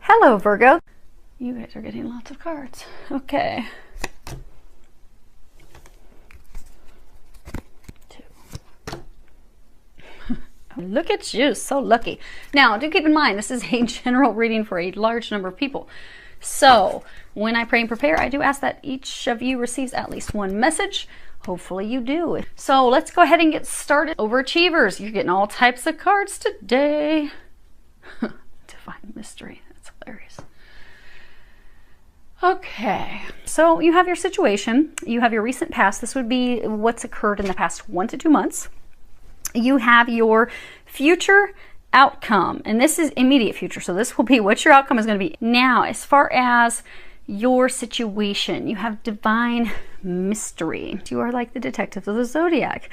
Hello, Virgo. You guys are getting lots of cards. Okay. 2. Look at you, so lucky. Now, do keep in mind, this is a general reading for a large number of people. So, when I pray and prepare, I do ask that each of you receives at least one message. Hopefully you do. So, let's go ahead and get started. Overachievers, you're getting all types of cards today. Divine mystery. That's hilarious. Okay, so you have your situation. You have your recent past. This would be what's occurred in the past 1 to 2 months. You have your future outcome, and this is immediate future. So this will be what your outcome is going to be. Now, as far as your situation, you have divine mystery. You are like the detectives of the zodiac.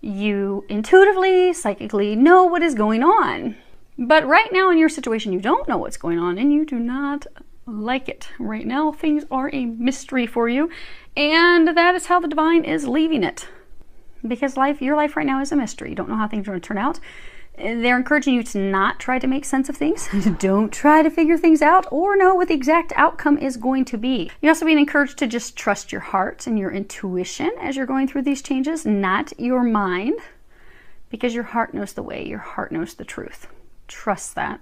You intuitively, psychically know what is going on. But right now in your situation, you don't know what's going on, and you do not like it. Right now, things are a mystery for you, and that is how the divine is leaving it. Because your life right now is a mystery. You don't know how things are going to turn out. They're encouraging you to not try to make sense of things. Don't try to figure things out or know what the exact outcome is going to be. You're also being encouraged to just trust your heart and your intuition as you're going through these changes, not your mind, because your heart knows the way. Your heart knows the truth. Trust that.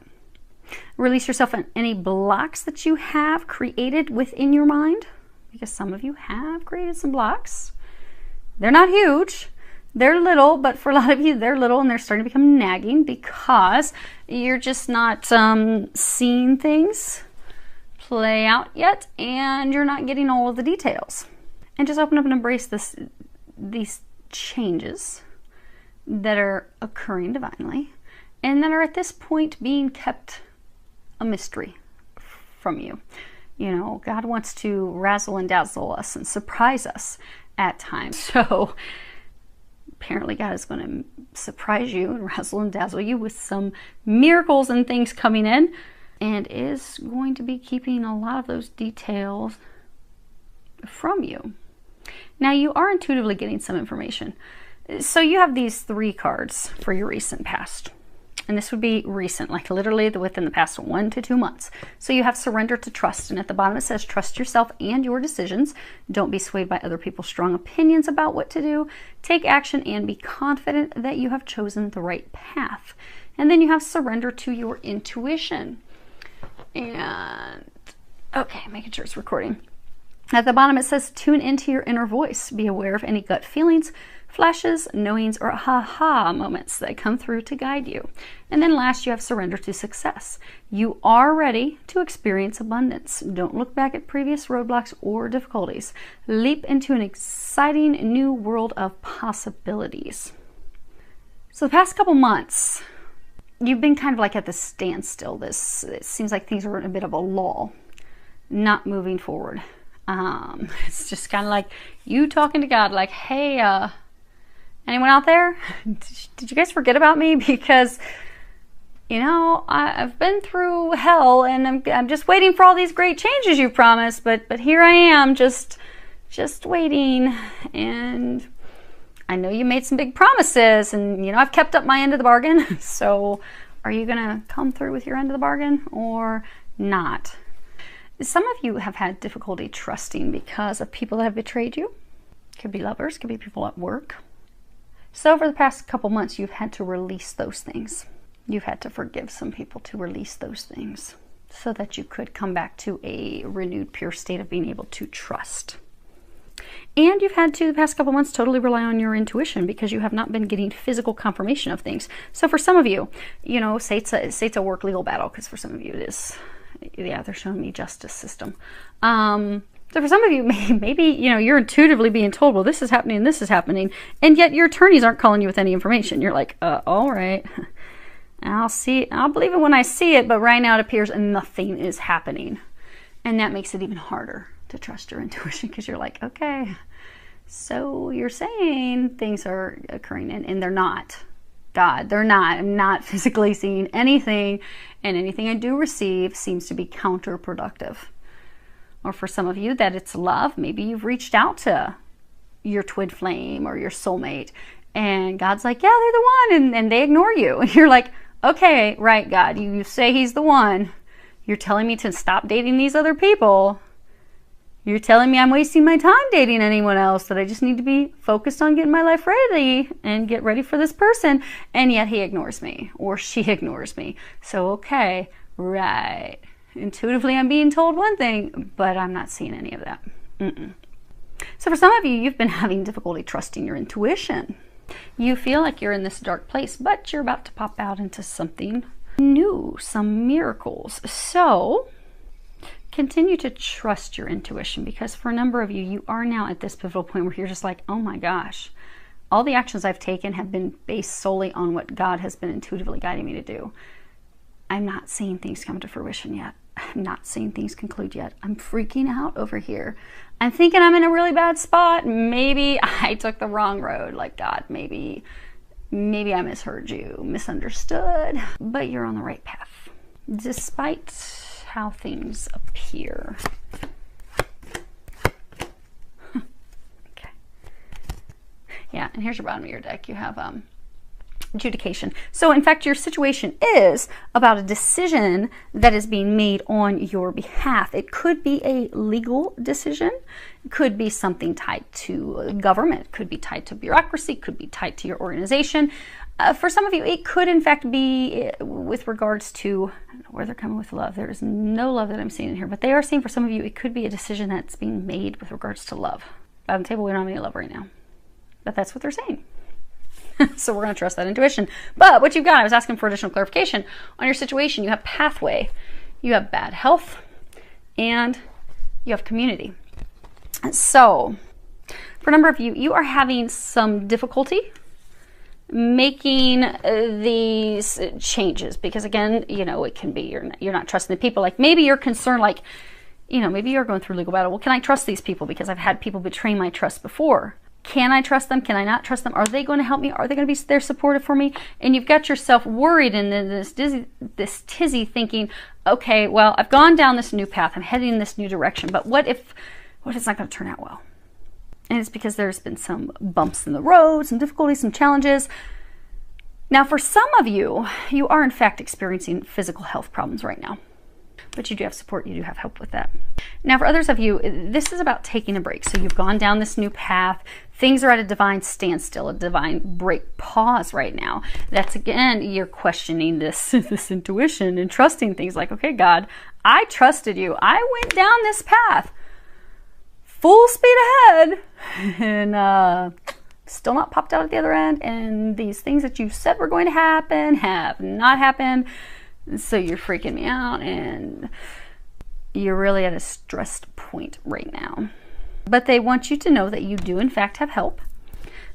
Release yourself from any blocks that you have created within your mind, because some of you have created some blocks. They're not huge. They're little, but for a lot of you, they're little, and they're starting to become nagging because you're just not seeing things play out yet, and you're not getting all of the details. And just open up and embrace these changes that are occurring divinely, and that are at this point being kept a mystery from you. You know, God wants to razzle and dazzle us and surprise us at times. So apparently God is going to surprise you and razzle and dazzle you with some miracles and things coming in, and is going to be keeping a lot of those details from you. Now, you are intuitively getting some information. So you have these 3 cards for your recent past. And this would be recent, like literally within the past 1 to 2 months. So you have surrender to trust. And at the bottom it says, trust yourself and your decisions. Don't be swayed by other people's strong opinions about what to do. Take action and be confident that you have chosen the right path. And then you have surrender to your intuition. And, okay, making sure it's recording. At the bottom it says, tune into your inner voice. Be aware of any gut feelings, flashes, knowings, or aha moments that come through to guide you. And then last, you have surrender to success. You are ready to experience abundance. Don't look back at previous roadblocks or difficulties. Leap into an exciting new world of possibilities. So the past couple months, you've been kind of like at the standstill. It seems like things are in a bit of a lull, not moving forward. It's just kind of like you talking to God, like, hey, anyone out there? Did you guys forget about me? Because, you know, I've been through hell, and I'm just waiting for all these great changes you promised. But here I am, just waiting. And I know you made some big promises, and you know I've kept up my end of the bargain. So, are you gonna come through with your end of the bargain or not? Some of you have had difficulty trusting because of people that have betrayed you. Could be lovers, could be people at work. So over the past couple months, you've had to release those things. You've had to forgive some people to release those things so that you could come back to a renewed, pure state of being able to trust. And you've had to, the past couple months, totally rely on your intuition because you have not been getting physical confirmation of things. So for some of you, you know, say it's a work legal battle, because for some of you it is. Yeah, they're showing me justice system. So for some of you, maybe, you know, you're intuitively being told, well, this is happening, and yet your attorneys aren't calling you with any information. You're like, all right, I'll believe it when I see it, but right now it appears nothing is happening. And that makes it even harder to trust your intuition, because you're like, okay, so you're saying things are occurring, and they're not. God, they're not. I'm not physically seeing anything, and anything I do receive seems to be counterproductive. Or for some of you, that it's love. Maybe you've reached out to your twin flame or your soulmate, and God's like, yeah, they're the one, and they ignore you. And you're like, okay, right, God, you say he's the one. You're telling me to stop dating these other people. You're telling me I'm wasting my time dating anyone else, that I just need to be focused on getting my life ready and get ready for this person. And yet he ignores me or she ignores me. So, okay, right. Intuitively, I'm being told one thing, but I'm not seeing any of that. So for some of you, you've been having difficulty trusting your intuition. You feel like you're in this dark place, but you're about to pop out into something new, some miracles. So continue to trust your intuition, because for a number of you, you are now at this pivotal point where you're just like, oh my gosh, all the actions I've taken have been based solely on what God has been intuitively guiding me to do. I'm not seeing things come to fruition yet. I'm not seeing things conclude yet. I'm freaking out over here. I'm thinking I'm in a really bad spot. Maybe I took the wrong road. Like, God, maybe I misheard you, misunderstood, but you're on the right path, despite how things appear. Okay. Yeah, and here's your bottom of your deck. You have adjudication. So in fact, your situation is about a decision that is being made on your behalf. It could be a legal decision. It could be something tied to government. It could be tied to bureaucracy. It could be tied to your organization. For some of you, it could in fact be with regards to, I don't know where they're coming with love. There is no love that I'm seeing in here, but they are saying for some of you, it could be a decision that's being made with regards to love. Bottom table, we don't have any love right now, but that's what they're saying. So we're going to trust that intuition. But what you've got, I was asking for additional clarification on your situation. You have pathway, you have bad health, and you have community. So for a number of you, you are having some difficulty making these changes, because again, you know, it can be you're not trusting the people. Like maybe you're concerned, like, you know, maybe you're going through legal battle. Well, can I trust these people? Because I've had people betray my trust before. Can I trust them? Can I not trust them? Are they going to help me? Are they going to be there supportive for me? And you've got yourself worried in this tizzy thinking, okay, well, I've gone down this new path. I'm heading in this new direction. But what if it's not going to turn out well? And it's because there's been some bumps in the road, some difficulties, some challenges. Now, for some of you, you are in fact experiencing physical health problems right now. But you do have support, you do have help with that. Now, for others of you, this is about taking a break. So you've gone down this new path. Things are at a divine standstill, a divine break, pause right now. That's, again, you're questioning this intuition and trusting things like, okay, God, I trusted you. I went down this path full speed ahead and still not popped out at the other end. And these things that you said were going to happen have not happened. So you're freaking me out and you're really at a stressed point right now. But they want you to know that you do in fact have help.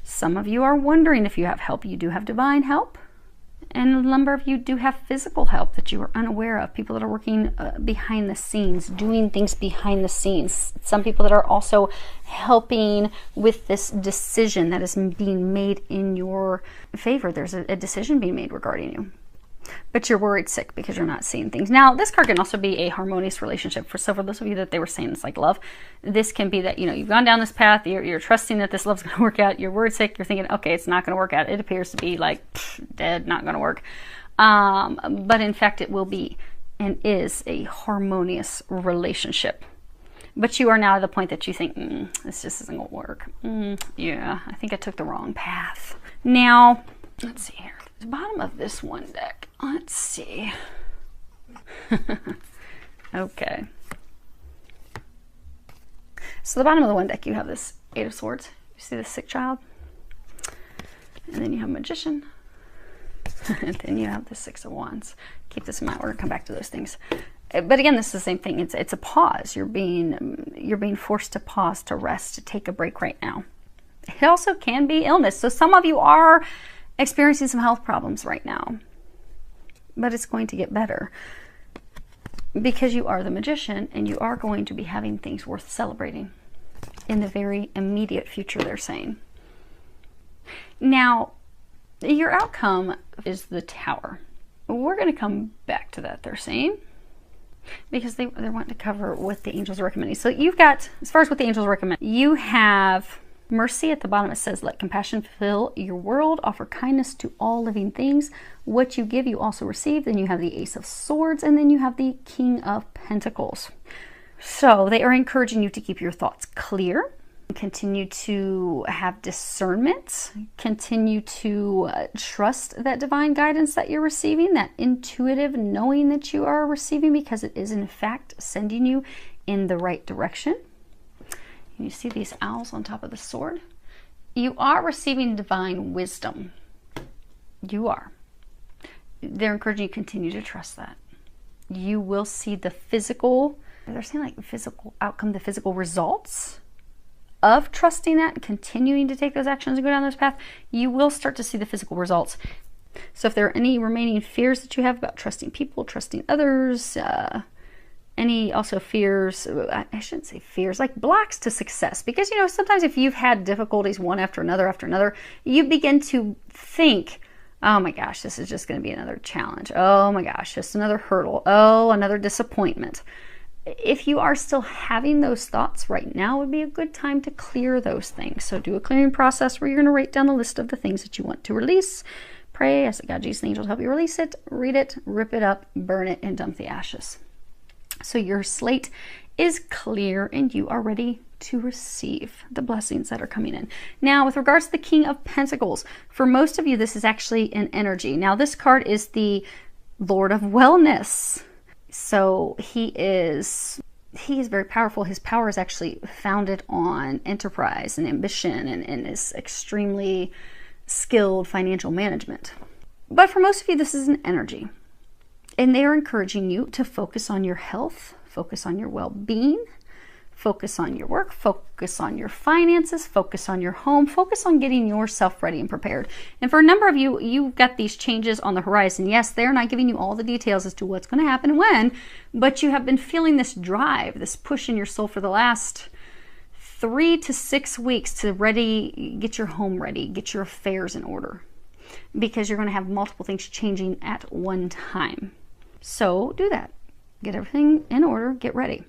Some of you are wondering if you have help. You do have divine help. And a number of you do have physical help that you are unaware of. People that are working behind the scenes, doing things behind the scenes. Some people that are also helping with this decision that is being made in your favor. There's a decision being made regarding you. But you're worried sick because you're not seeing things. Now, this card can also be a harmonious relationship. For several of those of you that they were saying it's like love, this can be that, you know, you've gone down this path, you're trusting that this love's going to work out, you're worried sick, you're thinking, okay, it's not going to work out. It appears to be like dead, not going to work. But in fact, it will be and is a harmonious relationship. But you are now at the point that you think, this just isn't going to work. Yeah, I think I took the wrong path. Now, let's see here. The bottom of this one deck. Let's see. Okay. So the bottom of the one deck, you have this Eight of Swords. You see this sick child? And then you have Magician. And then you have the Six of Wands. Keep this in mind. We're going to come back to those things. But again, this is the same thing. It's a pause. You're being forced to pause, to rest, to take a break right now. It also can be illness. So some of you are experiencing some health problems right now, but it's going to get better because you are the Magician and you are going to be having things worth celebrating in the very immediate future, they're saying. Now, your outcome is the Tower. We're going to come back to that, they're saying, because they want to cover what the angels are recommending. So you've got, as far as what the angels recommend, you have Mercy at the bottom, it says, let compassion fill your world, offer kindness to all living things. What you give, you also receive. Then you have the Ace of Swords, and then you have the King of Pentacles. So they are encouraging you to keep your thoughts clear, continue to have discernment, continue to trust that divine guidance that you're receiving, that intuitive knowing that you are receiving, because it is in fact sending you in the right direction. You see these owls on top of the sword? You are receiving divine wisdom. You are. They're encouraging you to continue to trust that. You will see the physical, they're saying like the physical outcome, the physical results of trusting that and continuing to take those actions and go down this path. You will start to see the physical results. So if there are any remaining fears that you have about trusting people, trusting others, any also fears, I shouldn't say fears, like blocks to success. Because, you know, sometimes if you've had difficulties one after another, you begin to think, oh my gosh, this is just going to be another challenge. Oh my gosh, just another hurdle. Oh, another disappointment. If you are still having those thoughts right now, would be a good time to clear those things. So do a clearing process where you're going to write down the list of the things that you want to release. Pray, ask God, Jesus, and angels help you release it, read it, rip it up, burn it, and dump the ashes. So your slate is clear and you are ready to receive the blessings that are coming in. Now, with regards to the King of Pentacles, for most of you, this is actually an energy. Now, this card is the Lord of Wellness. So he is very powerful. His power is actually founded on enterprise and ambition and is extremely skilled financial management. But for most of you, this is an energy. And they are encouraging you to focus on your health, focus on your well-being, focus on your work, focus on your finances, focus on your home, focus on getting yourself ready and prepared. And for a number of you, you've got these changes on the horizon. Yes, they're not giving you all the details as to what's going to happen and when, but you have been feeling this drive, this push in your soul for the last 3 to 6 weeks to get your home ready, get your affairs in order, because you're going to have multiple things changing at one time. So do that. Get everything in order, get ready.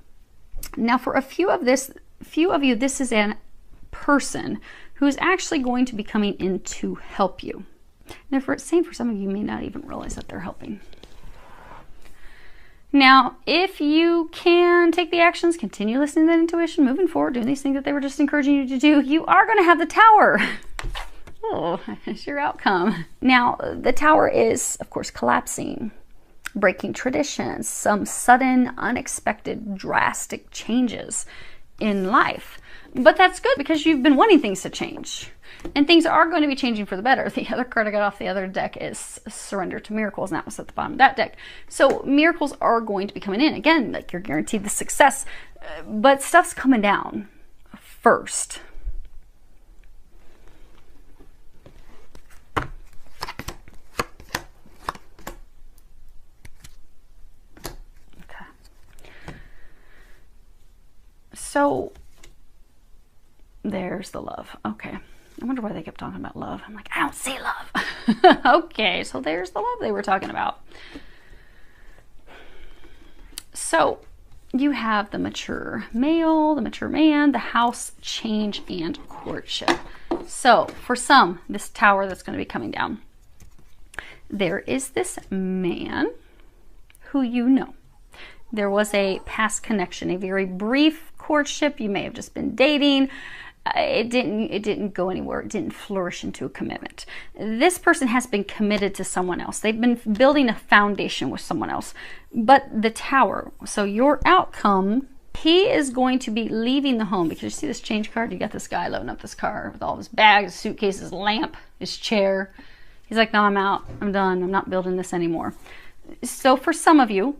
Now, for a few of you, this is a person who is actually going to be coming in to help you. And for some of you, may not even realize that they're helping. Now, if you can take the actions, continue listening to that intuition, moving forward, doing these things that they were just encouraging you to do, you are going to have the Tower. Oh, that's your outcome. Now, the Tower is, of course, collapsing, breaking traditions, some sudden, unexpected, drastic changes in life. But that's good because you've been wanting things to change. And things are going to be changing for the better. The other card I got off the other deck is Surrender to Miracles, and that was at the bottom of that deck. So miracles are going to be coming in. Again, like you're guaranteed the success, but stuff's coming down first. So there's the love. Okay. I wonder why they kept talking about love. I'm like, I don't see love. Okay. So there's the love they were talking about. So you have the mature male, the mature man, the house change, and courtship. So for some, this Tower that's going to be coming down, there is this man who you know. There was a past connection, a very brief courtship. You may have just been dating. It didn't go anywhere. It didn't flourish into a commitment. This person has been committed to someone else. They've been building a foundation with someone else. But the Tower, so your outcome, he is going to be leaving the home, because you see this change card? You got this guy loading up this car with all his bags, suitcases, lamp, his chair. He's like, no, I'm out. I'm done. I'm not building this anymore. So for some of you,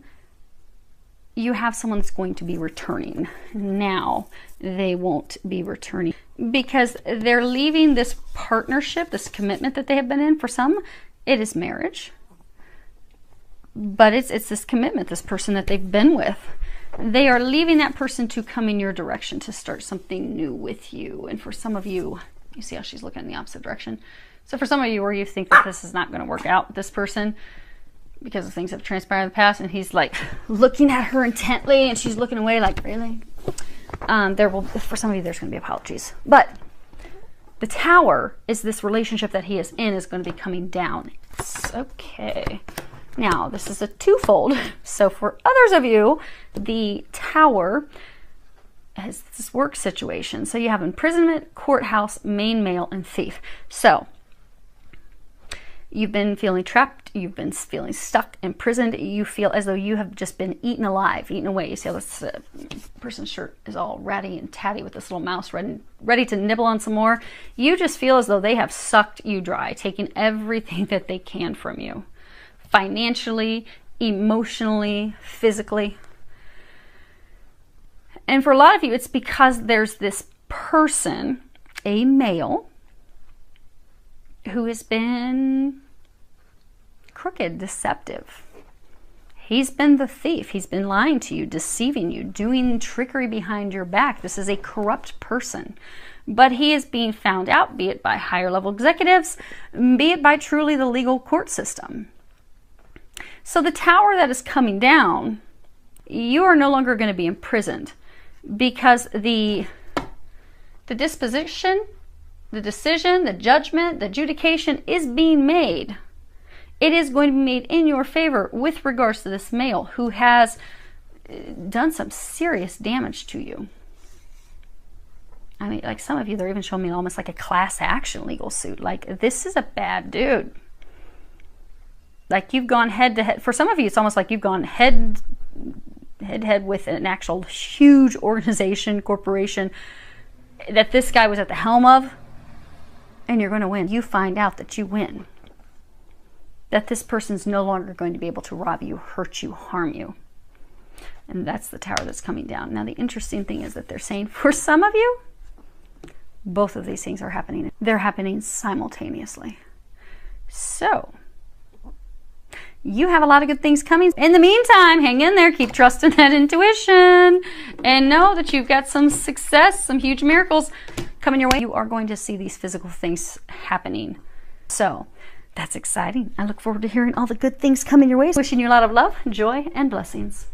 you have someone that's going to be returning. Now they won't be returning because they're leaving this partnership, this commitment that they have been in. For some, it is marriage, but it's this commitment, this person that they've been with. They are leaving that person to come in your direction, to start something new with you. And for some of you, you see how she's looking in the opposite direction. So for some of you where you think that this is not going to work out, this person, because of things that have transpired in the past, and he's like looking at her intently and she's looking away like, really? For some of you, there's going to be apologies. But The Tower is this relationship that he is in is going to be coming down. Okay. Now, this is a twofold. So for others of you, the Tower has this work situation. So you have imprisonment, courthouse, main male, and thief. So you've been feeling trapped. You've been feeling stuck, imprisoned. You feel as though you have just been eaten alive, eaten away. You see how this person's shirt is all ratty and tatty with this little mouse ready to nibble on some more. You just feel as though they have sucked you dry, taking everything that they can from you. Financially, emotionally, physically. And for a lot of you, it's because there's this person, a male, who has been crooked, deceptive. He's been the thief. He's been lying to you, deceiving you, doing trickery behind your back. This is a corrupt person. But he is being found out, be it by higher level executives, be it by truly the legal court system. So the Tower that is coming down, you are no longer going to be imprisoned because the disposition, the decision, the judgment, the adjudication is being made. It is going to be made in your favor with regards to this male who has done some serious damage to you. I mean, like some of you, they're even showing me almost like a class action legal suit. Like, this is a bad dude. Like, you've gone head to head. For some of you, it's almost like you've gone head to head with an actual huge organization, corporation that this guy was at the helm of, and you're going to win. You find out that you win. That this person's no longer going to be able to rob you, hurt you, harm you. And that's the Tower that's coming down. Now, the interesting thing is that they're saying for some of you, both of these things are happening. They're happening simultaneously. So you have a lot of good things coming. In the meantime, hang in there, keep trusting that intuition, and know that you've got some success, some huge miracles coming your way. You are going to see these physical things happening. So that's exciting. I look forward to hearing all the good things coming your way. Wishing you a lot of love, joy, and blessings.